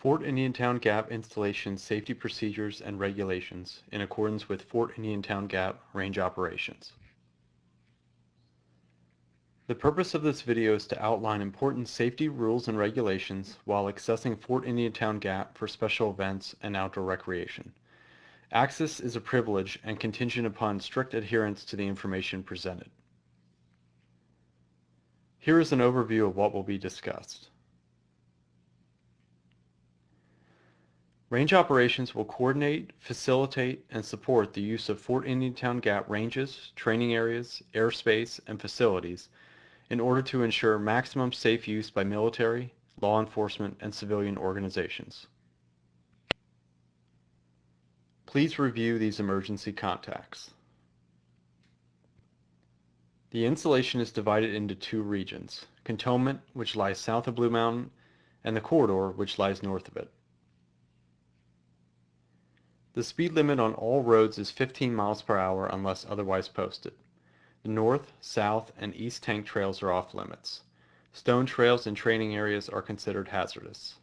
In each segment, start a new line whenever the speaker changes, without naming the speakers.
Fort Indiantown Gap Installation Safety Procedures and Regulations in accordance with Fort Indiantown Gap Range Operations. The purpose of this video is to outline important safety rules and regulations while accessing Fort Indiantown Gap for special events and outdoor recreation. Access is a privilege and contingent upon strict adherence to the information presented. Here is an overview of what will be discussed. Range operations will coordinate, facilitate, and support the use of Fort Indiantown Gap ranges, training areas, airspace, and facilities in order to ensure maximum safe use by military, law enforcement, and civilian organizations. Please review these emergency contacts. The installation is divided into two regions: Cantonment, which lies south of Blue Mountain, and the corridor, which lies north of it. The speed limit on all roads is 15 miles per hour unless otherwise posted. The north, south, and east tank trails are off limits. Stone trails and training areas are considered hazardous.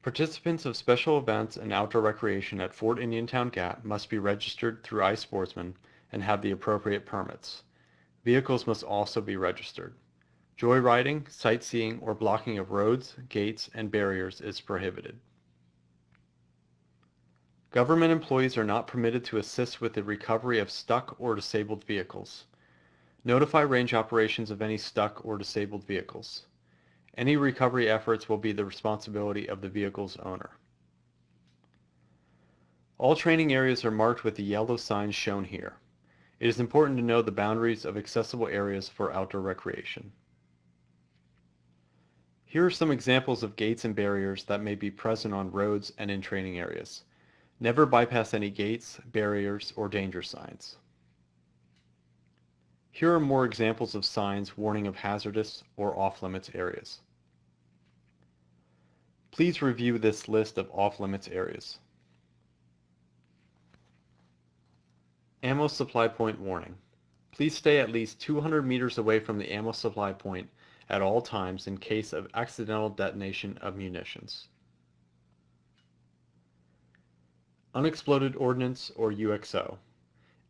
Participants of special events and outdoor recreation at Fort Indiantown Gap must be registered through iSportsman and have the appropriate permits. Vehicles must also be registered. Joyriding, sightseeing, or blocking of roads, gates, and barriers is prohibited. Government employees are not permitted to assist with the recovery of stuck or disabled vehicles. Notify range operations of any stuck or disabled vehicles. Any recovery efforts will be the responsibility of the vehicle's owner. All training areas are marked with the yellow signs shown here. It is important to know the boundaries of accessible areas for outdoor recreation. Here are some examples of gates and barriers that may be present on roads and in training areas. Never bypass any gates, barriers, or danger signs. Here are more examples of signs warning of hazardous or off-limits areas. Please review this list of off-limits areas. Ammo supply point warning. Please stay at least 200 meters away from the ammo supply point at all times in case of accidental detonation of munitions. Unexploded ordnance or UXO.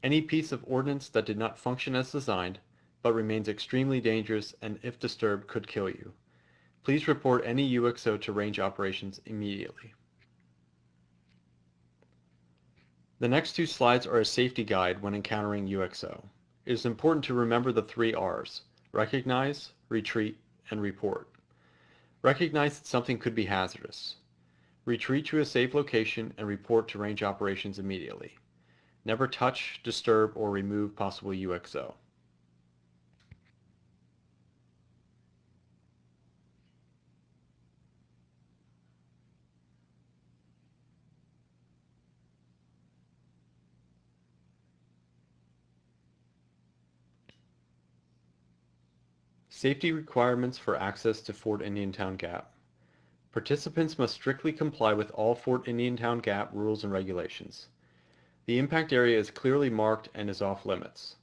Any piece of ordnance that did not function as designed, but remains extremely dangerous and if disturbed could kill you. Please report any UXO to range operations immediately. The next two slides are a safety guide when encountering UXO. It is important to remember the 3 R's: recognize, retreat, and report. Recognize that something could be hazardous. Retreat to a safe location and report to range operations immediately. Never touch, disturb, or remove possible UXO. Safety requirements for access to Fort Indiantown Gap. Participants must strictly comply with all Fort Indiantown Gap rules and regulations. The impact area is clearly marked and is off limits.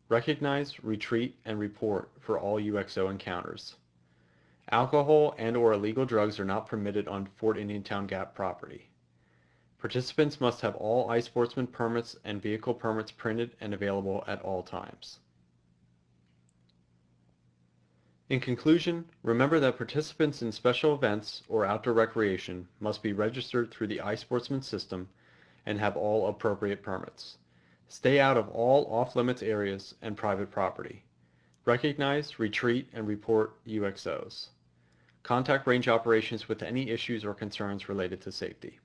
Recognize, retreat, and report for all UXO encounters. Alcohol and/or illegal drugs are not permitted on Fort Indiantown Gap property. Participants must have all iSportsman permits and vehicle permits printed and available at all times. In conclusion, remember that participants in special events or outdoor recreation must be registered through the iSportsman system and have all appropriate permits. Stay out of all off-limits areas and private property. Recognize, retreat, and report UXOs. Contact range operations with any issues or concerns related to safety.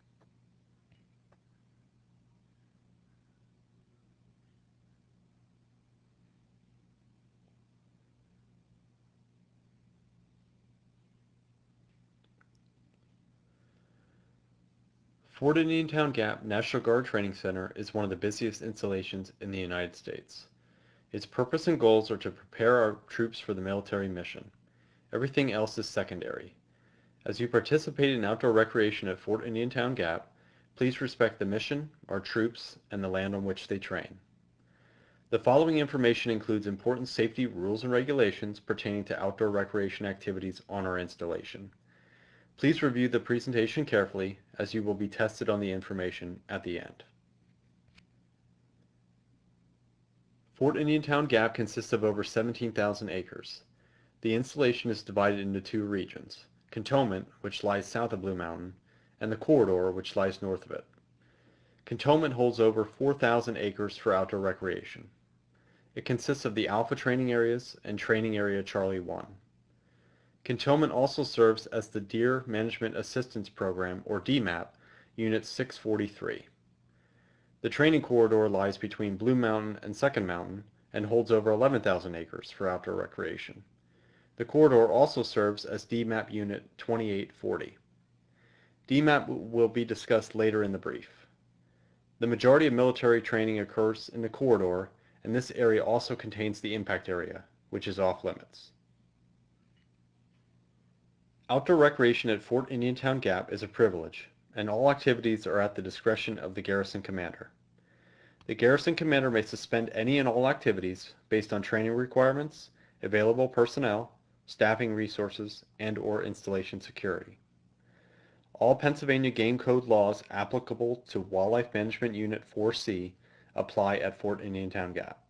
Fort Indiantown Gap National Guard Training Center is one of the busiest installations in the United States. Its purpose and goals are to prepare our troops for the military mission. Everything else is secondary. As you participate in outdoor recreation at Fort Indiantown Gap, please respect the mission, our troops, and the land on which they train. The following information includes important safety rules and regulations pertaining to outdoor recreation activities on our installation. Please review the presentation carefully as you will be tested on the information at the end. Fort Indiantown Gap consists of over 17,000 acres. The installation is divided into two regions, Cantonment, which lies south of Blue Mountain, and the Corridor, which lies north of it. Cantonment holds over 4,000 acres for outdoor recreation. It consists of the Alpha training areas and Training Area Charlie 1. Cantonment also serves as the Deer Management Assistance Program, or DMAP, Unit 643. The training corridor lies between Blue Mountain and Second Mountain and holds over 11,000 acres for outdoor recreation. The corridor also serves as DMAP Unit 2840. DMAP will be discussed later in the brief. The majority of military training occurs in the corridor, and this area also contains the impact area, which is off limits. Outdoor recreation at Fort Indiantown Gap is a privilege, and all activities are at the discretion of the garrison commander. The garrison commander may suspend any and all activities based on training requirements, available personnel, staffing resources, and/or installation security. All Pennsylvania Game Code laws applicable to Wildlife Management Unit 4C apply at Fort Indiantown Gap.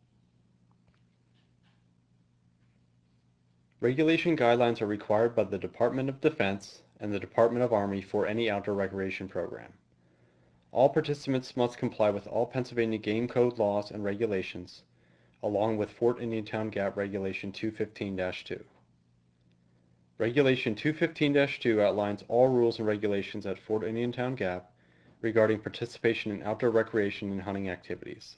Regulation guidelines are required by the Department of Defense and the Department of Army for any outdoor recreation program. All participants must comply with all Pennsylvania Game Code laws and regulations, along with Fort Indiantown Gap Regulation 215-2. Regulation 215-2 outlines all rules and regulations at Fort Indiantown Gap regarding participation in outdoor recreation and hunting activities.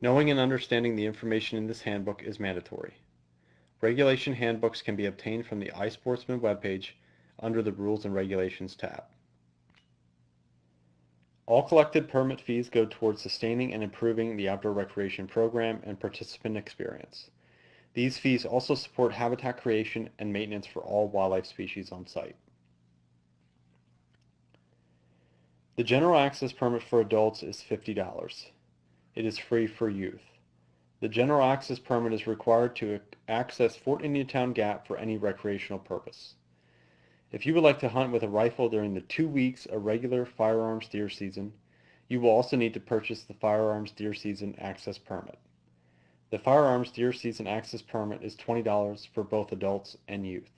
Knowing and understanding the information in this handbook is mandatory. Regulation handbooks can be obtained from the iSportsman webpage under the Rules and Regulations tab. All collected permit fees go towards sustaining and improving the outdoor recreation program and participant experience. These fees also support habitat creation and maintenance for all wildlife species on site. The general access permit for adults is $50. It is free for youth. The general access permit is required to access Fort Indiantown Gap for any recreational purpose. If you would like to hunt with a rifle during the 2 weeks of regular firearms deer season, you will also need to purchase the Firearms Deer Season Access Permit. The Firearms Deer Season Access Permit is $20 for both adults and youth.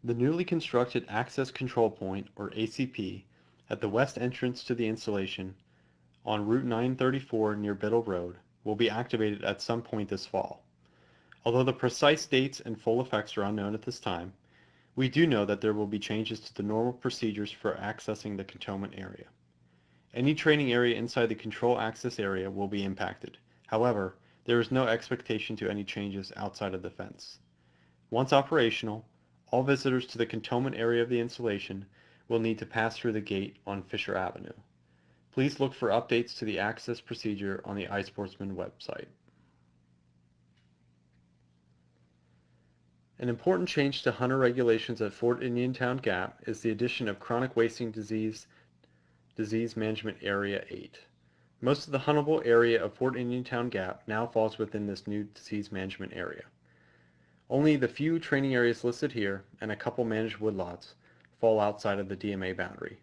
The newly constructed Access Control Point, or ACP, at the west entrance to the installation on Route 934 near Biddle Road will be activated at some point this fall. Although the precise dates and full effects are unknown at this time, we do know that there will be changes to the normal procedures for accessing the cantonment area. Any training area inside the control access area will be impacted. However, there is no expectation to any changes outside of the fence. Once operational, all visitors to the cantonment area of the installation will need to pass through the gate on Fisher Avenue. Please look for updates to the access procedure on the iSportsman website. An important change to hunter regulations at Fort Indiantown Gap is the addition of Chronic Wasting Disease Management Area 8. Most of the huntable area of Fort Indiantown Gap now falls within this new disease management area. Only the few training areas listed here and a couple managed woodlots fall outside of the DMA boundary.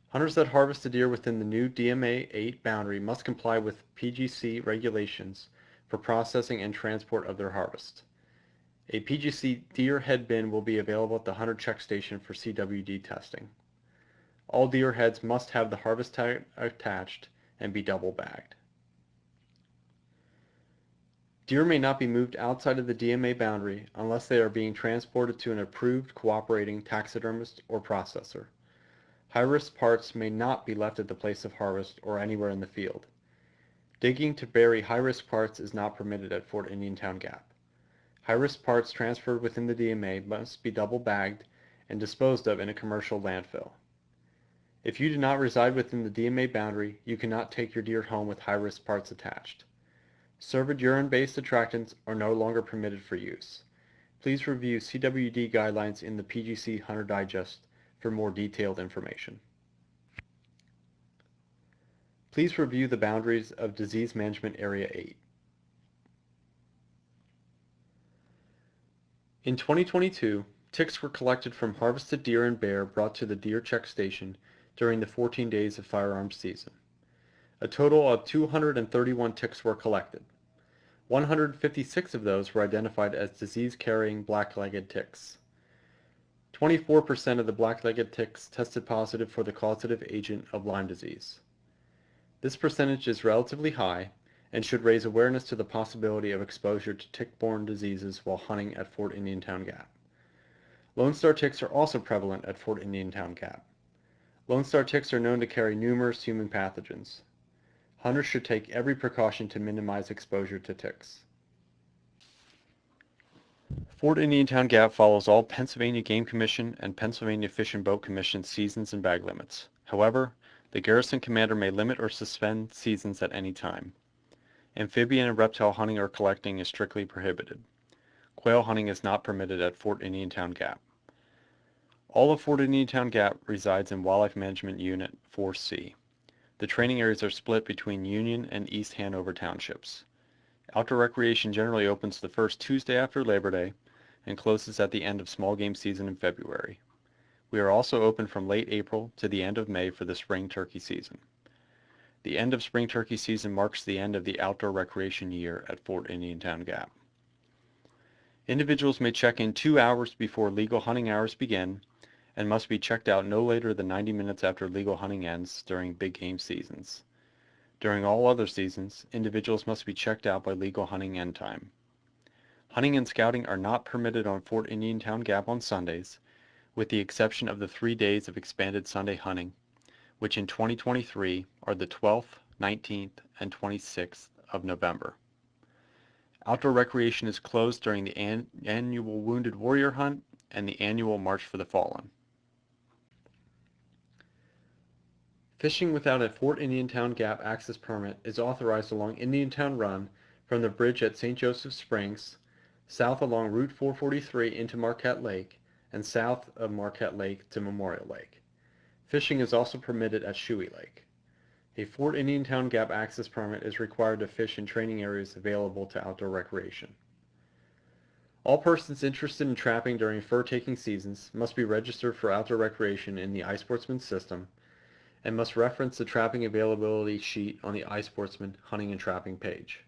Hunters that harvest a deer within the new DMA 8 boundary must comply with PGC regulations for processing and transport of their harvest. A PGC deer head bin will be available at the hunter check station for CWD testing. All deer heads must have the harvest tag attached and be double bagged. Deer may not be moved outside of the DMA boundary unless they are being transported to an approved cooperating taxidermist or processor. High-risk parts may not be left at the place of harvest or anywhere in the field. Digging to bury high-risk parts is not permitted at Fort Indiantown Gap. High-risk parts transferred within the DMA must be double bagged and disposed of in a commercial landfill. If you do not reside within the DMA boundary, you cannot take your deer home with high-risk parts attached. Cervid urine-based attractants are no longer permitted for use. Please review CWD guidelines in the PGC Hunter Digest for more detailed information. Please review the boundaries of Disease Management Area 8. In 2022, ticks were collected from harvested deer and bear brought to the deer check station during the 14 days of firearms season. A total of 231 ticks were collected. 156 of those were identified as disease-carrying black-legged ticks. 24% of the black-legged ticks tested positive for the causative agent of Lyme disease. This percentage is relatively high and should raise awareness to the possibility of exposure to tick-borne diseases while hunting at Fort Indiantown Gap. Lone Star ticks are also prevalent at Fort Indiantown Gap. Lone Star ticks are known to carry numerous human pathogens. Hunters should take every precaution to minimize exposure to ticks. Fort Indiantown Gap follows all Pennsylvania Game Commission and Pennsylvania Fish and Boat Commission seasons and bag limits. However, the garrison commander may limit or suspend seasons at any time. Amphibian and reptile hunting or collecting is strictly prohibited. Quail hunting is not permitted at Fort Indiantown Gap. All of Fort Indiantown Gap resides in Wildlife Management Unit 4C. The training areas are split between Union and East Hanover townships. Outdoor recreation generally opens the first Tuesday after Labor Day and closes at the end of small game season in February. We are also open from late April to the end of May for the spring turkey season. The end of spring turkey season marks the end of the outdoor recreation year at Fort Indiantown Gap. Individuals may check in 2 hours before legal hunting hours begin and must be checked out no later than 90 minutes after legal hunting ends during big game seasons. During all other seasons, individuals must be checked out by legal hunting end time. Hunting and scouting are not permitted on Fort Indiantown Gap on Sundays, with the exception of the 3 days of expanded Sunday hunting, which in 2023 are the 12th, 19th, and 26th of November. Outdoor recreation is closed during the annual Wounded Warrior Hunt and the annual March for the Fallen. Fishing without a Fort Indiantown Gap access permit is authorized along Indiantown Run from the bridge at St. Joseph Springs, south along Route 443 into Marquette Lake, and south of Marquette Lake to Memorial Lake. Fishing is also permitted at Shoey Lake. A Fort Indiantown Gap access permit is required to fish in training areas available to outdoor recreation. All persons interested in trapping during fur-taking seasons must be registered for outdoor recreation in the iSportsman system and must reference the trapping availability sheet on the iSportsman hunting and trapping page.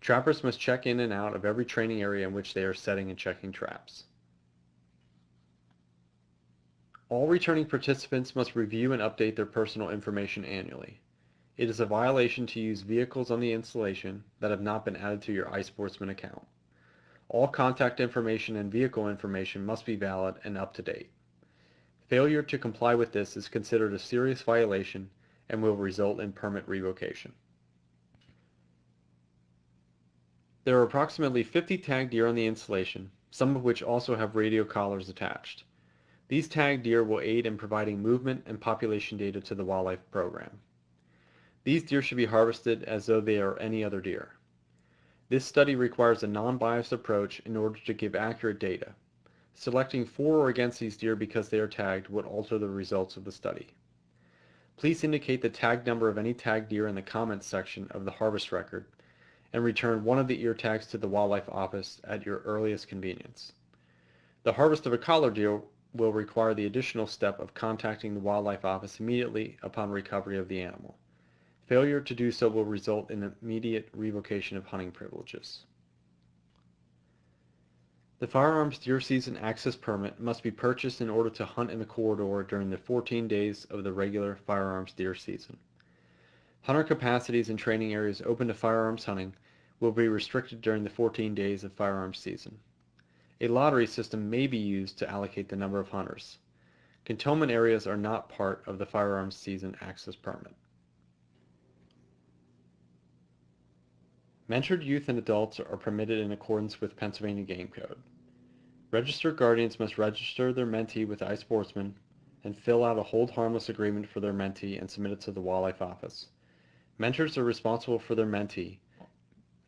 Trappers must check in and out of every training area in which they are setting and checking traps. All returning participants must review and update their personal information annually. It is a violation to use vehicles on the installation that have not been added to your iSportsman account. All contact information and vehicle information must be valid and up to date. Failure to comply with this is considered a serious violation and will result in permit revocation. There are approximately 50 tagged deer on the installation, some of which also have radio collars attached. These tagged deer will aid in providing movement and population data to the wildlife program. These deer should be harvested as though they are any other deer. This study requires a non-biased approach in order to give accurate data. Selecting for or against these deer because they are tagged would alter the results of the study. Please indicate the tag number of any tagged deer in the comments section of the harvest record and return one of the ear tags to the wildlife office at your earliest convenience. The harvest of a collar deer will require the additional step of contacting the wildlife office immediately upon recovery of the animal. Failure to do so will result in immediate revocation of hunting privileges. The firearms deer season access permit must be purchased in order to hunt in the corridor during the 14 days of the regular firearms deer season. Hunter capacities in training areas open to firearms hunting will be restricted during the 14 days of firearms season. A lottery system may be used to allocate the number of hunters. Cantonment areas are not part of the firearms season access permit. Mentored youth and adults are permitted in accordance with Pennsylvania Game Code. Registered guardians must register their mentee with iSportsman and fill out a hold harmless agreement for their mentee and submit it to the wildlife office. Mentors are responsible for their mentee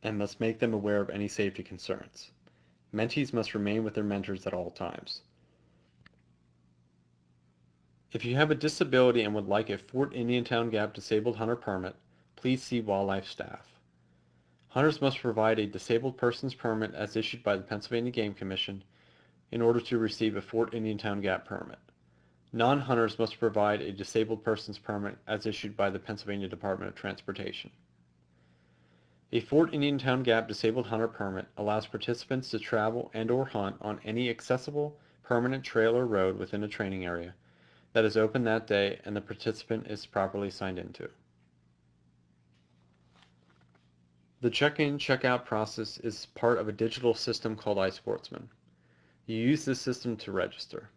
and must make them aware of any safety concerns. Mentees must remain with their mentors at all times. If you have a disability and would like a Fort Indiantown Gap disabled hunter permit, please see wildlife staff. Hunters must provide a disabled person's permit as issued by the Pennsylvania Game Commission in order to receive a Fort Indiantown Gap permit. Non-hunters must provide a disabled person's permit as issued by the Pennsylvania Department of Transportation. A Fort Indiantown Gap disabled hunter permit allows participants to travel and/or hunt on any accessible permanent trail or road within a training area that is open that day and the participant is properly signed into. The check-in, check-out process is part of a digital system called iSportsman. You use this system to register.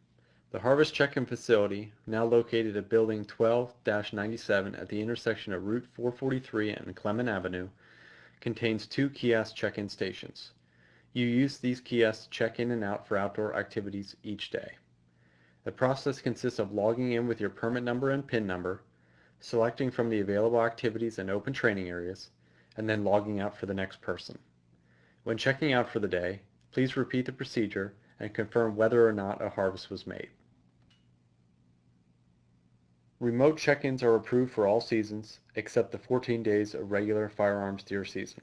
The Harvest Check-in facility, now located at Building 12-97 at the intersection of Route 443 and Clement Avenue, contains 2 kiosk check-in stations. You use these kiosks to check in and out for outdoor activities each day. The process consists of logging in with your permit number and PIN number, selecting from the available activities and open training areas, and then logging out for the next person. When checking out for the day, please repeat the procedure and confirm whether or not a harvest was made. Remote check-ins are approved for all seasons except the 14 days of regular firearms deer season.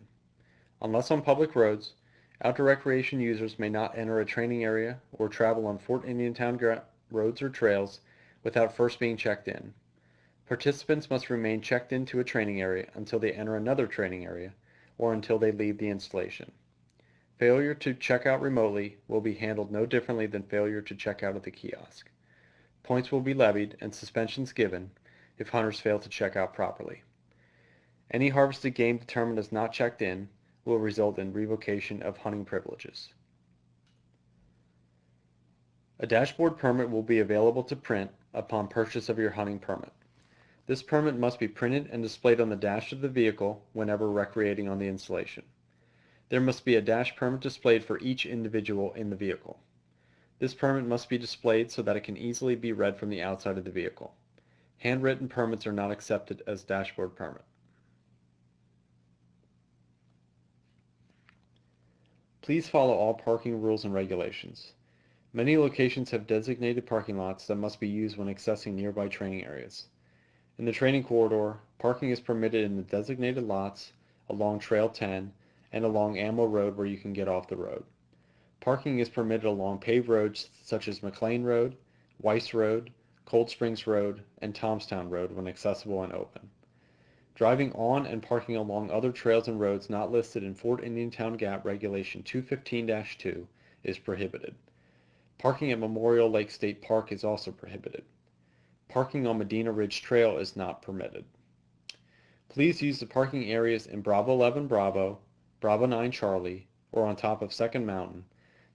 Unless on public roads, outdoor recreation users may not enter a training area or travel on Fort Indiantown roads or trails without first being checked in. Participants must remain checked into a training area until they enter another training area or until they leave the installation. Failure to check out remotely will be handled no differently than failure to check out at the kiosk. Points will be levied and suspensions given if hunters fail to check out properly. Any harvested game determined as not checked in will result in revocation of hunting privileges. A dashboard permit will be available to print upon purchase of your hunting permit. This permit must be printed and displayed on the dash of the vehicle whenever recreating on the installation. There must be a dash permit displayed for each individual in the vehicle. This permit must be displayed so that it can easily be read from the outside of the vehicle. Handwritten permits are not accepted as dashboard permit. Please follow all parking rules and regulations. Many locations have designated parking lots that must be used when accessing nearby training areas. In the training corridor, parking is permitted in the designated lots, along Trail 10, and along Ammo Road where you can get off the road. Parking is permitted along paved roads such as McLean Road, Weiss Road, Cold Springs Road, and Tomstown Road when accessible and open. Driving on and parking along other trails and roads not listed in Fort Indiantown Gap Regulation 215-2 is prohibited. Parking at Memorial Lake State Park is also prohibited. Parking on Medina Ridge Trail is not permitted. Please use the parking areas in Bravo 11 Bravo, Bravo 9 Charlie, or on top of Second Mountain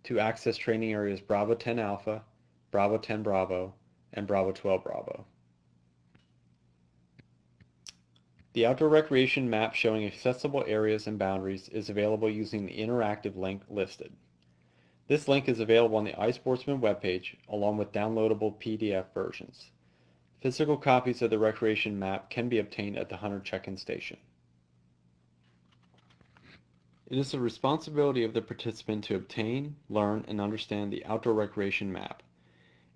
to access training areas Bravo 10 Alpha, Bravo 10 Bravo, and Bravo 12 Bravo. The outdoor recreation map showing accessible areas and boundaries is available using the interactive link listed. This link is available on the iSportsman webpage along with downloadable PDF versions. Physical copies of the recreation map can be obtained at the Hunter Check-in Station. It is the responsibility of the participant to obtain, learn, and understand the outdoor recreation map.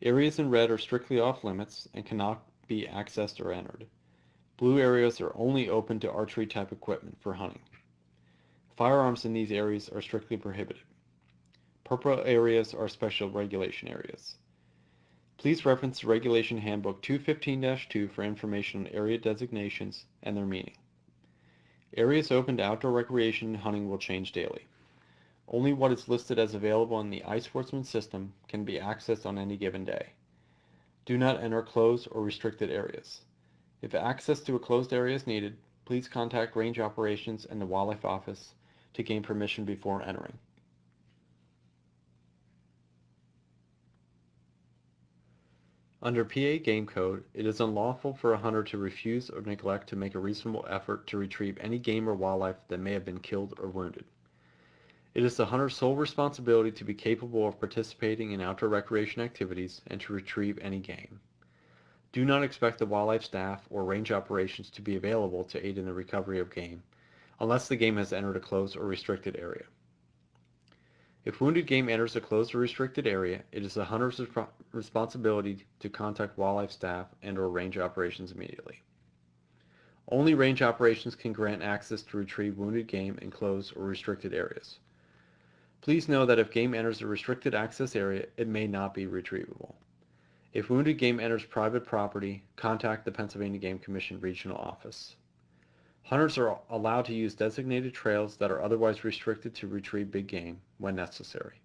Areas in red are strictly off limits and cannot be accessed or entered. Blue areas are only open to archery type equipment for hunting. Firearms in these areas are strictly prohibited. Purple areas are special regulation areas. Please reference the Regulation Handbook 215-2 for information on area designations and their meaning. Areas open to outdoor recreation and hunting will change daily. Only what is listed as available in the iSportsman system can be accessed on any given day. Do not enter closed or restricted areas. If access to a closed area is needed, please contact Range Operations and the Wildlife Office to gain permission before entering. Under PA Game Code, it is unlawful for a hunter to refuse or neglect to make a reasonable effort to retrieve any game or wildlife that may have been killed or wounded. It is the hunter's sole responsibility to be capable of participating in outdoor recreation activities and to retrieve any game. Do not expect the wildlife staff or range operations to be available to aid in the recovery of game, unless the game has entered a closed or restricted area. If wounded game enters a closed or restricted area, it is the hunter's responsibility to contact wildlife staff and/or range operations immediately. Only range operations can grant access to retrieve wounded game in closed or restricted areas. Please know that if game enters a restricted access area, it may not be retrievable. If wounded game enters private property, contact the Pennsylvania Game Commission Regional Office. Hunters are allowed to use designated trails that are otherwise restricted to retrieve big game when necessary.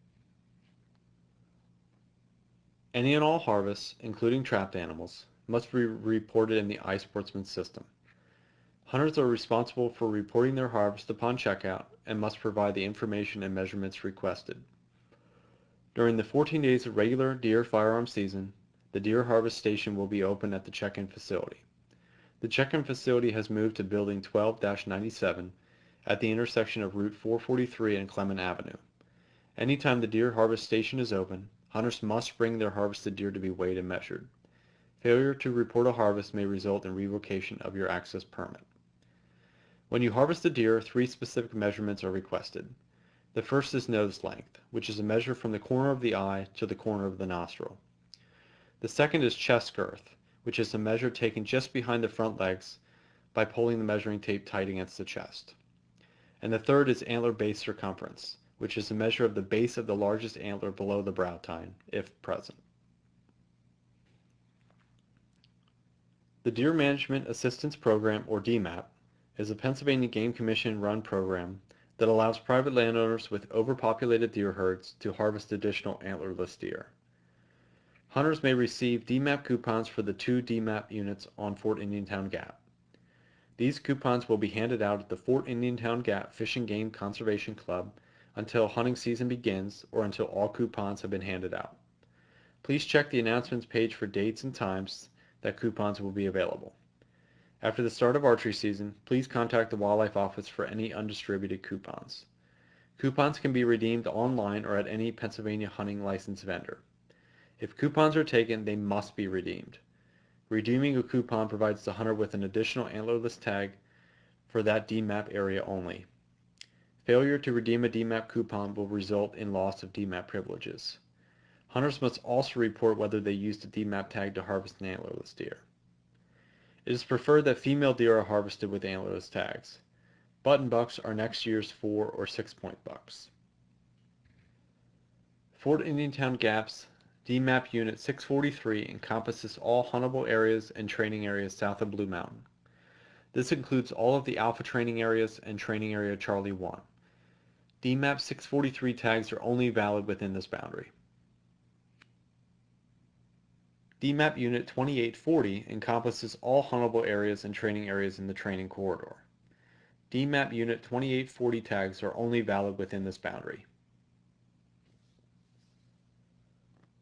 Any and all harvests, including trapped animals, must be reported in the iSportsman system. Hunters are responsible for reporting their harvest upon checkout and must provide the information and measurements requested. During the 14 days of regular deer firearm season, the deer harvest station will be open at the check-in facility. The check-in facility has moved to Building 12-97 at the intersection of Route 443 and Clement Avenue. Anytime the deer harvest station is open, hunters must bring their harvested deer to be weighed and measured. Failure to report a harvest may result in revocation of your access permit. When you harvest a deer, 3 specific measurements are requested. The first is nose length, which is a measure from the corner of the eye to the corner of the nostril. The second is chest girth, which is a measure taken just behind the front legs by pulling the measuring tape tight against the chest. And the third is antler base circumference, which is a measure of the base of the largest antler below the brow tine, if present. The Deer Management Assistance Program, or DMAP, is a Pennsylvania Game Commission-run program that allows private landowners with overpopulated deer herds to harvest additional antlerless deer. Hunters may receive DMAP coupons for the 2 DMAP units on Fort Indiantown Gap. These coupons will be handed out at the Fort Indiantown Gap Fish and Game Conservation Club until hunting season begins or until all coupons have been handed out. Please check the announcements page for dates and times that coupons will be available. After the start of archery season, please contact the Wildlife Office for any undistributed coupons. Coupons can be redeemed online or at any Pennsylvania hunting license vendor. If coupons are taken, they must be redeemed. Redeeming a coupon provides the hunter with an additional antlerless tag for that DMAP area only. Failure to redeem a DMAP coupon will result in loss of DMAP privileges. Hunters must also report whether they used a DMAP tag to harvest an antlerless deer. It is preferred that female deer are harvested with antlerless tags. Button bucks are next year's 4 or 6-point bucks. Fort Indiantown Gap's DMAP Unit 643 encompasses all huntable areas and training areas south of Blue Mountain. This includes all of the Alpha training areas and Training Area Charlie 1. DMAP 643 tags are only valid within this boundary. DMAP Unit 2840 encompasses all huntable areas and training areas in the training corridor. DMAP Unit 2840 tags are only valid within this boundary.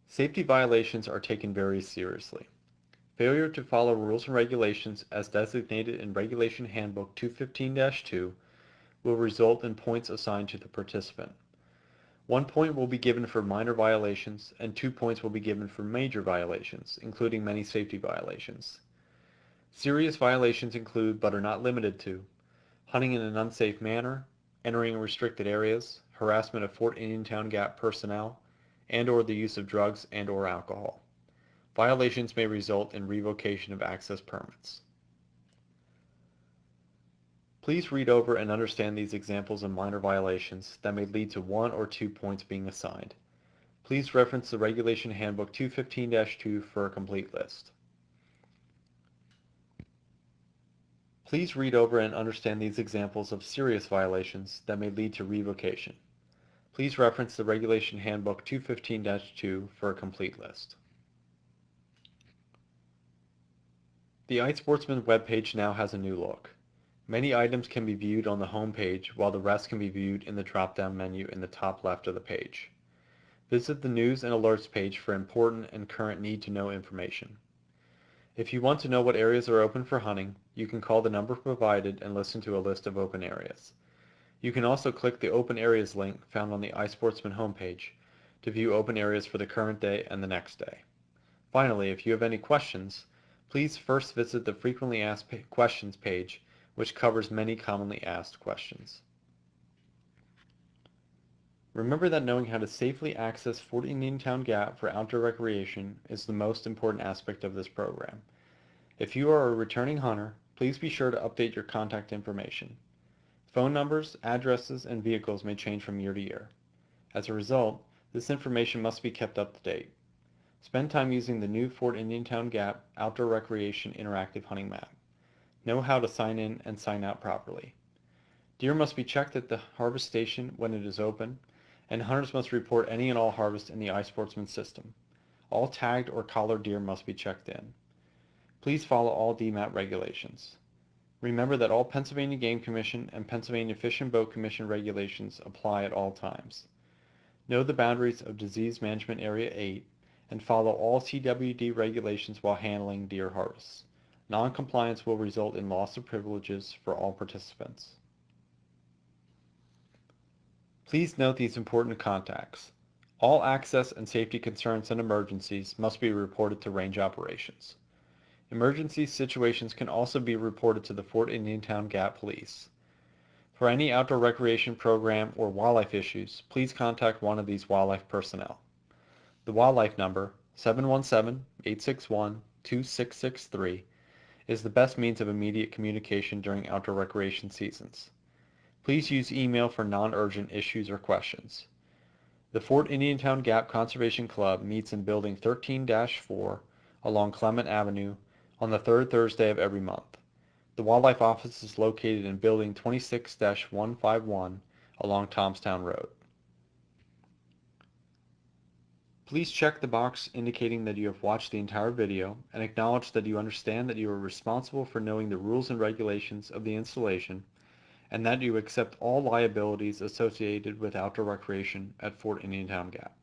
Safety violations are taken very seriously. Failure to follow rules and regulations as designated in Regulation Handbook 215-2 will result in points assigned to the participant. 1 point will be given for minor violations, and 2 points will be given for major violations, including many safety violations. Serious violations include, but are not limited to, hunting in an unsafe manner, entering restricted areas, harassment of Fort Indiantown Gap personnel, and/or the use of drugs and/or alcohol. Violations may result in revocation of access permits. Please read over and understand these examples of minor violations that may lead to 1 or 2 points being assigned. Please reference the Regulation Handbook 215-2 for a complete list. Please read over and understand these examples of serious violations that may lead to revocation. Please reference the Regulation Handbook 215-2 for a complete list. The iSportsman webpage now has a new look. Many items can be viewed on the home page, while the rest can be viewed in the drop-down menu in the top left of the page. Visit the News and Alerts page for important and current need-to-know information. If you want to know what areas are open for hunting, you can call the number provided and listen to a list of open areas. You can also click the Open Areas link found on the iSportsman homepage to view open areas for the current day and the next day. Finally, if you have any questions, please first visit the Frequently Asked Questions page, which covers many commonly asked questions. Remember that knowing how to safely access Fort Indiantown Gap for outdoor recreation is the most important aspect of this program. If you are a returning hunter, please be sure to update your contact information. Phone numbers, addresses, and vehicles may change from year to year. As a result, this information must be kept up to date. Spend time using the new Fort Indiantown Gap Outdoor Recreation Interactive Hunting Map. Know how to sign in and sign out properly. Deer must be checked at the harvest station when it is open, and hunters must report any and all harvest in the iSportsman system. All tagged or collared deer must be checked in. Please follow all DMAT regulations. Remember that all Pennsylvania Game Commission and Pennsylvania Fish and Boat Commission regulations apply at all times. Know the boundaries of Disease Management Area 8 and follow all CWD regulations while handling deer harvests. Non-compliance will result in loss of privileges for all participants. Please note these important contacts. All access and safety concerns and emergencies must be reported to range operations. Emergency situations can also be reported to the Fort Indiantown Gap Police. For any outdoor recreation program or wildlife issues, please contact one of these wildlife personnel. The wildlife number, 717-861-2663, is the best means of immediate communication during outdoor recreation seasons. Please use email for non-urgent issues or questions. The Fort Indiantown Gap Conservation Club meets in Building 13-4 along Clement Avenue on the third Thursday of every month. The Wildlife Office is located in Building 26-151 along Tomstown Road. Please check the box indicating that you have watched the entire video and acknowledge that you understand that you are responsible for knowing the rules and regulations of the installation and that you accept all liabilities associated with outdoor recreation at Fort Indiantown Gap.